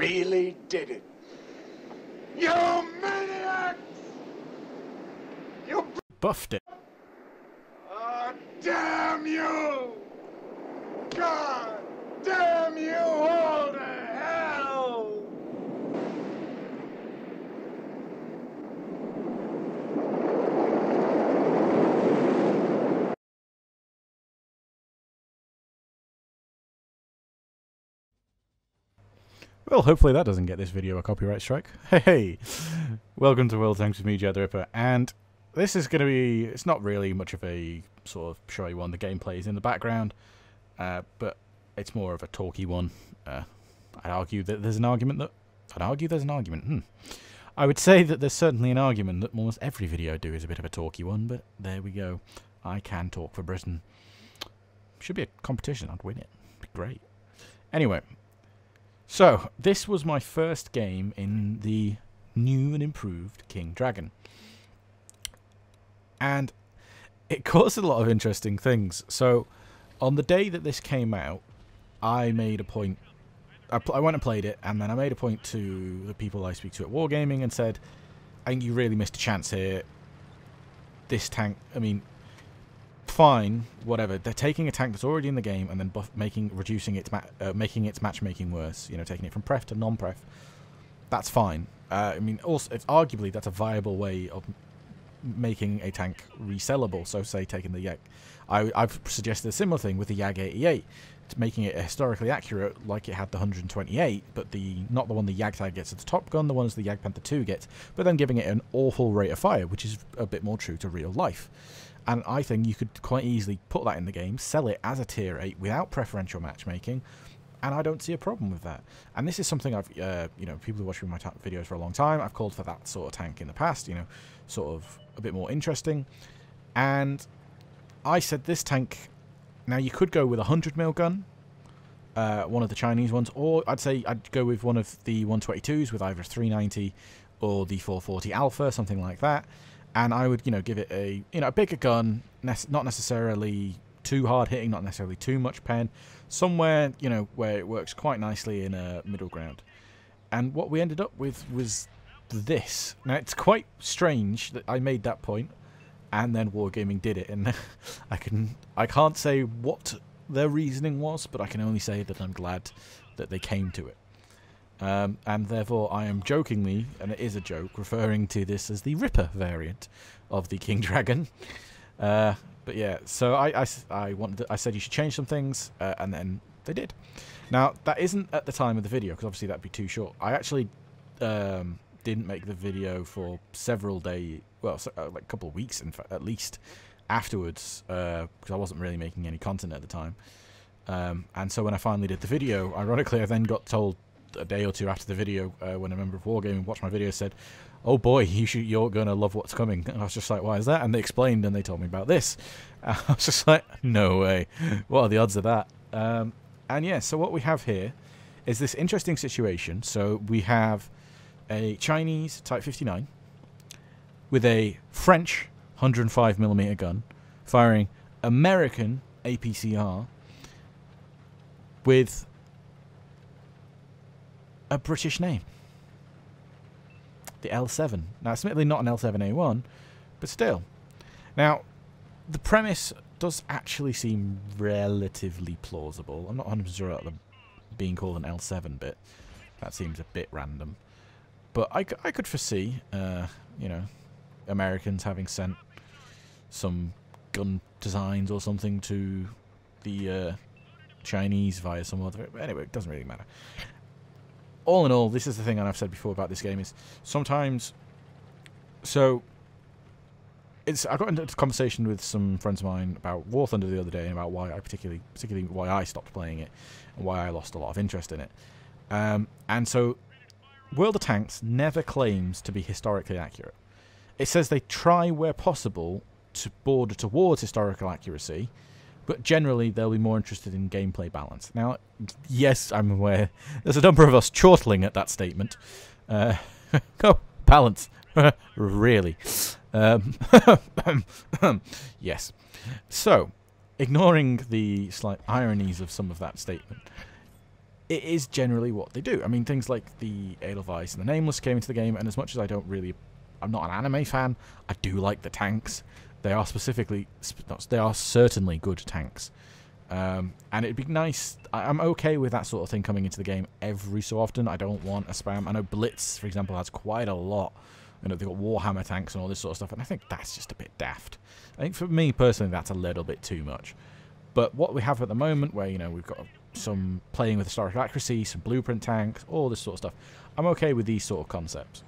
really did it. You maniacs! You Buffed it. Oh, damn you! God damn you all to hell! Well, hopefully that doesn't get this video a copyright strike. Hey, welcome to World Tanks with me, Jed the Ripper, and this is going to be, it's not really much of a sort of showy one. The gameplay is in the background, but it's more of a talky one. I'd argue that there's an argument that, I would say that there's certainly an argument that almost every video I do is a bit of a talky one, but there we go. I can talk for Britain. Should be a competition, I'd win it. It'd be great. Anyway. So, this was my first game in the new and improved King Dragon. And it caused a lot of interesting things. So, on the day that this came out, I made a point... I went and played it, and then I made a point to the people I speak to at Wargaming and said, I think you really missed a chance here. This tank, I mean... Fine, whatever. They're taking a tank that's already in the game and then making its matchmaking worse. You know, taking it from pref to non-pref. That's fine. I mean, also, arguably that's a viable way of making a tank resellable. So, say taking the Yak, I've suggested a similar thing with the Yag 88, making it historically accurate, like it had the 128, but not the one the Yag Tag gets as the top gun, the ones the Yag Panther 2 gets, but then giving it an awful rate of fire, which is a bit more true to real life. And I think you could quite easily put that in the game, sell it as a tier 8 without preferential matchmaking, and I don't see a problem with that. And this is something I've, you know, people who watch my videos for a long time, I've called for that sort of tank in the past, you know, sort of a bit more interesting. And I said this tank, now you could go with a 100mm gun, one of the Chinese ones, or I'd say I'd go with one of the 122s with either 390 or the 440 Alpha, something like that. And I would, you know, give it a, you know, a bigger gun, not necessarily too hard hitting, not necessarily too much pen, somewhere, you know, where it works quite nicely in a middle ground. And what we ended up with was this. Now, it's quite strange that I made that point, and then Wargaming did it, and I can't say what their reasoning was, but I can only say that I'm glad that they came to it. And therefore I am jokingly, and it is a joke, referring to this as the Ripper variant of the King Dragon. But yeah, so I said you should change some things, and then they did. Now, that isn't at the time of the video, because obviously that'd be too short. I actually didn't make the video for several days, well, like a couple of weeks, in fact, at least, afterwards, because I wasn't really making any content at the time. And so when I finally did the video, ironically, I then got told a day or two after the video, when a member of Wargaming watched my video, said, "Oh boy, you're going to love what's coming." And I was just like, "Why is that?" And they explained, and they told me about this. I was just like, no way. What are the odds of that? And yeah, so what we have here is this interesting situation. So we have a Chinese Type 59 with a French 105mm gun firing American APCR with a British name, the L7. Now, it's admittedly not an L7A1, but still. Now, the premise does actually seem relatively plausible. I'm not 100% sure about them being called an L7 bit. That seems a bit random. But I could foresee, you know, Americans having sent some gun designs or something to the Chinese via some other... Anyway, it doesn't really matter. All in all, this is the thing, and I've said before about this game, is sometimes... So, I got into a conversation with some friends of mine about War Thunder the other day, and about why I particularly why I stopped playing it, and why I lost a lot of interest in it. And so, World of Tanks never claims to be historically accurate. It says they try where possible to border towards historical accuracy, but generally they'll be more interested in gameplay balance. Now, yes, I'm aware there's a number of us chortling at that statement. Oh, balance. Really? Yes. So, ignoring the slight ironies of some of that statement, it is generally what they do. I mean, things like the Edelweiss and the Nameless came into the game, and as much as I'm not an anime fan, I do like the tanks. They are certainly good tanks. And it'd be nice. I'm okay with that sort of thing coming into the game every so often. I don't want a spam. I know Blitz, for example, has quite a lot. You know, they've got Warhammer tanks and all this sort of stuff, and I think that's just a bit daft. I think for me personally, that's a little bit too much. But what we have at the moment, where, you know, we've got some playing with historical accuracy, some blueprint tanks, all this sort of stuff, I'm okay with these sort of concepts.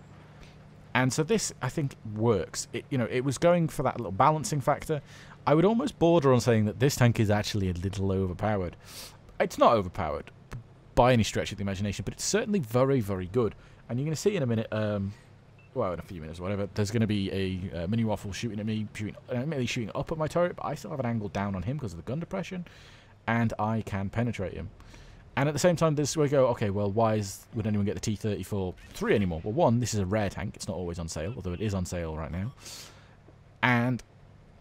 And so this, I think, works. It was going for that little balancing factor. I would almost border on saying that this tank is actually a little overpowered. It's not overpowered by any stretch of the imagination, but it's certainly very, very good. And you're going to see in a minute, well, in a few minutes or whatever, there's going to be a mini waffle shooting at me, shooting up at my turret, but I still have an angle down on him because of the gun depression, and I can penetrate him. And at the same time, this we go, okay, well, would anyone get the T-34-3 anymore? Well, one, this is a rare tank. It's not always on sale, although it is on sale right now. And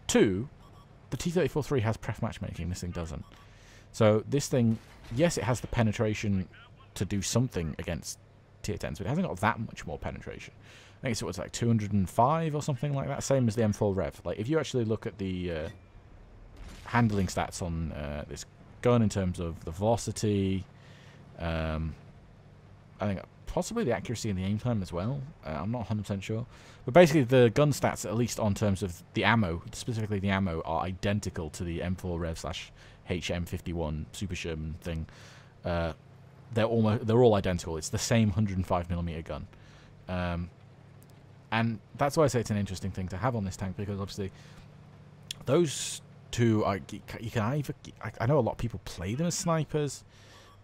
two, the T-34-3 has pref matchmaking. This thing doesn't. So this thing, yes, it has the penetration to do something against Tier 10s, but it hasn't got that much more penetration. I think it was like 205 or something like that, same as the M4 Rev. Like, if you actually look at the handling stats on this gun in terms of the velocity, I think possibly the accuracy and the aim time as well. I'm not 100% sure. But basically the gun stats, at least on terms of the ammo, specifically the ammo, are identical to the M4 Rev / HM51 Super Sherman thing. They're all identical. It's the same 105mm gun. And that's why I say it's an interesting thing to have on this tank, because obviously those two are, you can either, I know a lot of people play them as snipers,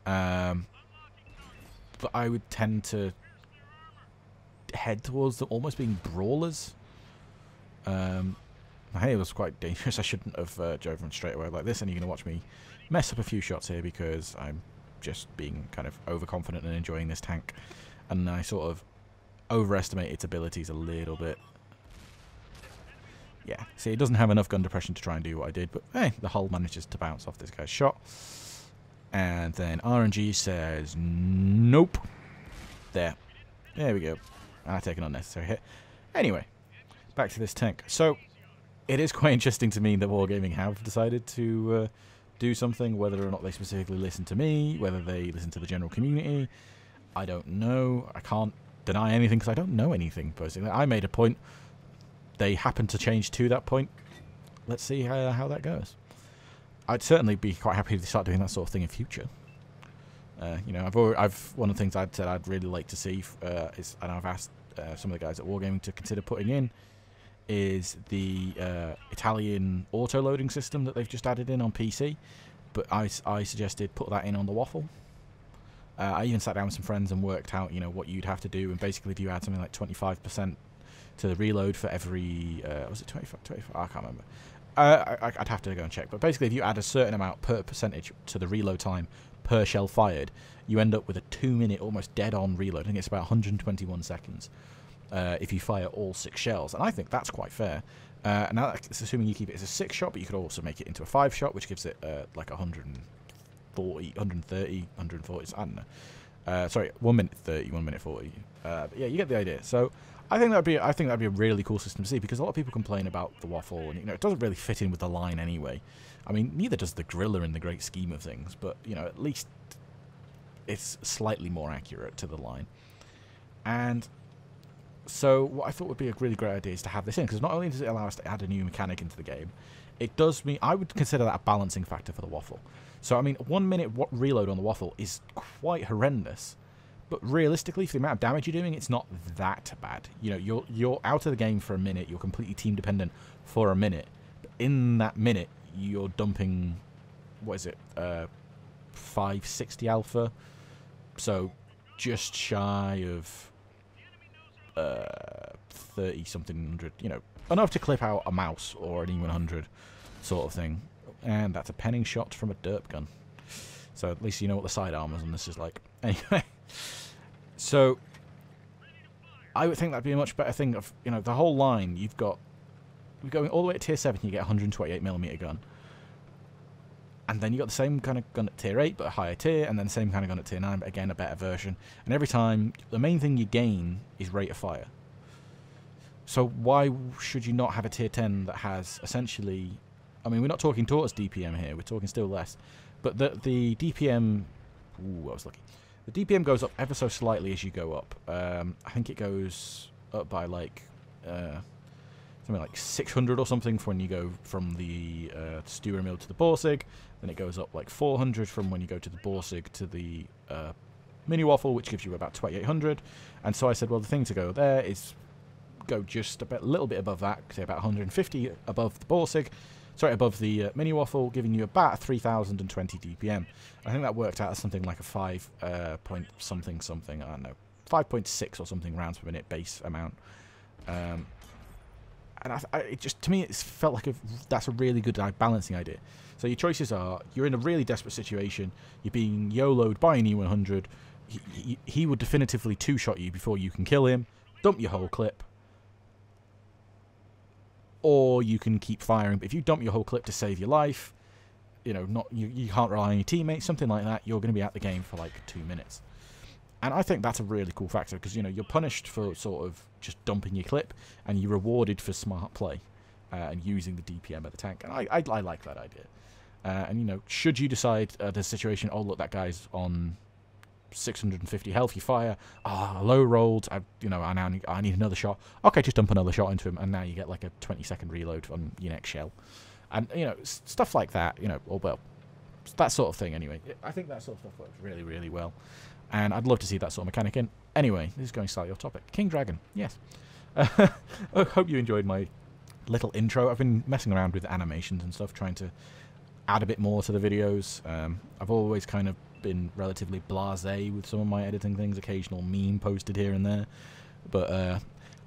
but I would tend to head towards them almost being brawlers. Hey, it was quite dangerous. I shouldn't have driven straight away like this, and you're going to watch me mess up a few shots here because I'm just being kind of overconfident and enjoying this tank, and I sort of overestimate its abilities a little bit. Yeah, see, it doesn't have enough gun depression to try and do what I did, but hey, the hull manages to bounce off this guy's shot. And then RNG says, nope. There we go. And I take an unnecessary hit. Anyway, back to this tank. So, it is quite interesting to me that Wargaming have decided to do something, whether or not they specifically listen to me, whether they listen to the general community. I don't know. I can't deny anything because I don't know anything, personally. I made a point. They happen to change to that point. Let's see how that goes. I'd certainly be quite happy to start doing that sort of thing in future. You know, one of the things I'd said I'd really like to see is, and I've asked some of the guys at Wargaming to consider putting in, is the Italian auto-loading system that they've just added in on PC. But I suggested put that in on the waffle. I even sat down with some friends and worked out, you know, what you'd have to do. And basically, if you add something like 25% to the reload for every, was it 25? I can't remember. I'd have to go and check. But basically, if you add a certain amount per percentage to the reload time per shell fired, you end up with a 2-minute, almost dead-on reload. I think it's about 121 seconds if you fire all 6 shells. And I think that's quite fair. Now, that's assuming you keep it as a 6-shot, but you could also make it into a 5-shot, which gives it like 130, 140, I don't know. Sorry, 1 minute 30, 1 minute 40. But yeah, you get the idea. So I think that'd be a really cool system to see, because a lot of people complain about the waffle, and you know, it doesn't really fit in with the line anyway. I mean, neither does the Gorilla in the great scheme of things, but you know, at least it's slightly more accurate to the line. And so what I thought would be a really great idea is to have this in, because not only does it allow us to add a new mechanic into the game, it does mean I would consider that a balancing factor for the waffle. So I mean, 1 minute reload on the waffle is quite horrendous, but realistically, for the amount of damage you're doing, it's not that bad. You know, you're out of the game for a minute, you're completely team dependent for a minute. But in that minute, you're dumping, what is it, 560 alpha, so just shy of 30 something hundred, you know, enough to clip out a mouse or an E100 sort of thing. And that's a penning shot from a derp gun. So at least you know what the side armors on this is like. Anyway, so I would think that'd be a much better thing. Of, you know, the whole line, we're going all the way to tier 7, you get a 128mm gun. And then you got the same kind of gun at tier 8, but a higher tier, and then the same kind of gun at tier 9, but again, a better version. And every time, the main thing you gain is rate of fire. So why should you not have a tier 10 that has essentially... I mean, we're not talking tortoise DPM here, we're talking still less. But the DPM... Ooh, I was lucky. The DPM goes up ever so slightly as you go up. I think it goes up by like... something like 600 or something when you go from the Stewer Mill to the Borsig. Then it goes up like 400 from when you go to the Borsig to the Mini Waffle, which gives you about 2800. And so I said, well, the thing to go there is go just a little bit above that, say about 150 above the Borsig. Sorry, above the Mini Waffle, giving you about 3020 DPM. I think that worked out as something like a 5 point something, I don't know, 5.6 or something rounds per minute base amount. And it just, to me, it felt like that's a really good balancing idea. So your choices are, you're in a really desperate situation, you're being YOLO'd by an E100, he would definitively two-shot you before you can kill him, dump your whole clip, or you can keep firing. But if you dump your whole clip to save your life, you know, you can't rely on your teammates, something like that, you're going to be out the game for like 2 minutes. And I think that's a really cool factor, because, you know, you're punished for sort of just dumping your clip, and you're rewarded for smart play and using the DPM of the tank. And I like that idea. And, you know, should you decide the situation, oh, look, that guy's on 650 health, you fire, low rolled, I need another shot. Okay, just dump another shot into him, and now you get like a 20-second reload on your next shell. And, you know, stuff like that, you know, or, well, that sort of thing anyway. I think that sort of stuff works really, really well. And I'd love to see that sort of mechanic in. Anyway, this is going slightly off topic. King Dragon, yes. I hope you enjoyed my little intro. I've been messing around with animations and stuff, trying to add a bit more to the videos. I've always kind of been relatively blasé with some of my editing things, occasional meme posted here and there. But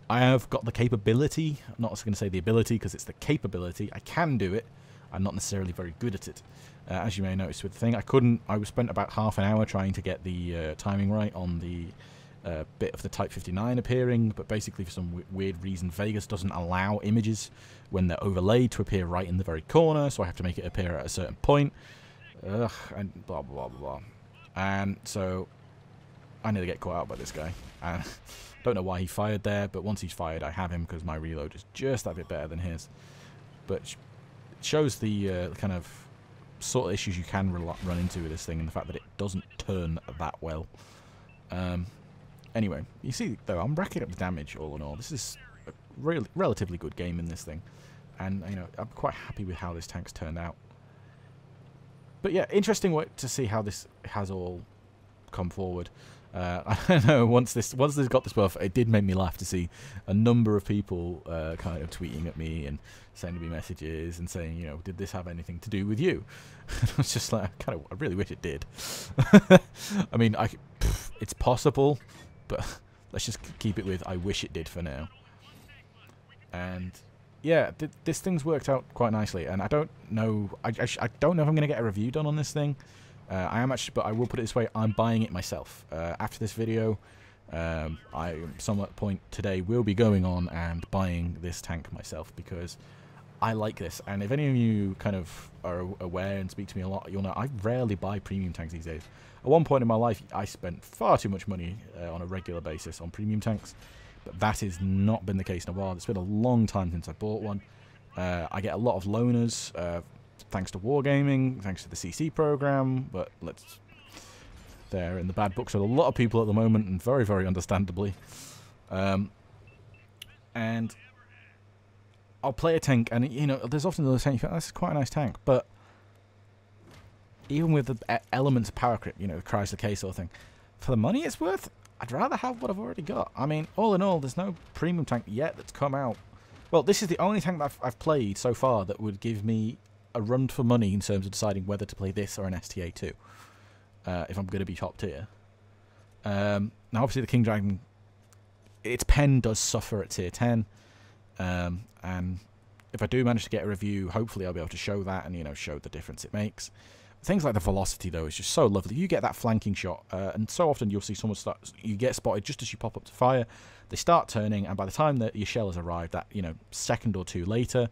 I have got the capability, I'm not going to say the ability because it's the capability. I can do it. I'm not necessarily very good at it. As you may notice with the thing, I spent about half an hour trying to get the timing right on the bit of the Type 59 appearing, but basically for some weird reason Vegas doesn't allow images when they're overlaid to appear right in the very corner, so I have to make it appear at a certain point. Ugh, and blah, blah, blah, blah. And so I nearly get caught out by this guy. And don't know why he fired there, but once he's fired, I have him because my reload is just that bit better than his. But it shows the kind of sort of issues you can run into with this thing, and the fact that it doesn't turn that well. Anyway, you see, though, I'm racking up the damage all in all. This is a relatively good game in this thing, and you know, I'm quite happy with how this tank's turned out. But yeah, interesting to see how this has all come forward. I don't know, once this got this buff, it did make me laugh to see a number of people kind of tweeting at me and sending me messages and saying, you know, did this have anything to do with you? And I was just like, I really wish it did. I mean, it's possible, but let's just keep it with I wish it did for now. And yeah, this thing's worked out quite nicely, and I don't know, I don't know if I'm going to get a review done on this thing. I am actually, but I will put it this way, I'm buying it myself. After this video, I, some point today, will be going on and buying this tank myself, because I like this. And if any of you kind of are aware and speak to me a lot, you'll know I rarely buy premium tanks these days. At one point in my life, I spent far too much money on a regular basis on premium tanks, but that has not been the case in a while. It's been a long time since I bought one. I get a lot of loaners, thanks to Wargaming, thanks to the CC program, but they're in the bad books with a lot of people at the moment, and very, very understandably. And I'll play a tank, and you know, there's often the tank, you think, oh, this is quite a nice tank, but even with the elements of power creep, you know, the Chrysler K sort of thing, for the money it's worth, I'd rather have what I've already got. I mean, all in all, there's no premium tank yet that's come out. Well, this is the only tank that I've played so far that would give me a run for money in terms of deciding whether to play this or an STA2 if I'm going to be top tier. Now, obviously, the King Dragon, its pen does suffer at tier 10, and if I do manage to get a review, hopefully I'll be able to show that and, you know, show the difference it makes. Things like the velocity, though, is just so lovely. You get that flanking shot, and so often you'll see someone you get spotted just as you pop up to fire. They start turning, and by the time that your shell has arrived, that, you know, second or two later,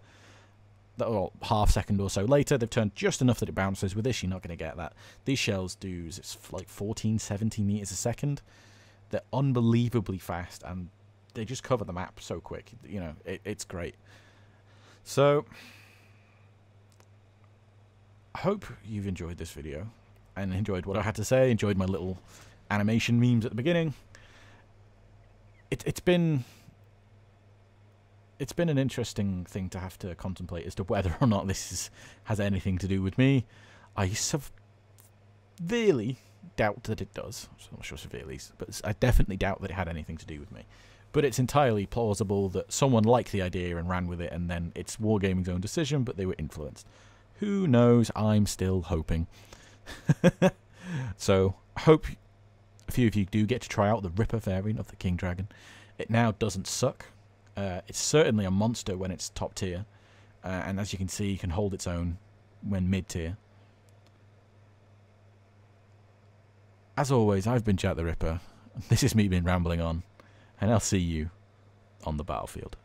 well, half second or so later, they've turned just enough that it bounces. With this, you're not going to get that. These shells do it's like 14, 17 meters a second. They're unbelievably fast, and they just cover the map so quick. You know, it's great. So, I hope you've enjoyed this video and enjoyed what I had to say, enjoyed my little animation memes at the beginning. It's been an interesting thing to have to contemplate as to whether or not this has anything to do with me. I severely doubt that it does. I'm not sure severely, but I definitely doubt that it had anything to do with me. But it's entirely plausible that someone liked the idea and ran with it, and then it's Wargaming's own decision, but they were influenced. Who knows? I'm still hoping. So, I hope a few of you do get to try out the Ripper variant of the King Dragon. It now doesn't suck. It's certainly a monster when it's top tier, and as you can see, it can hold its own when mid tier. As always, I've been Jack the Ripper. This is me been rambling on, and I'll see you on the battlefield.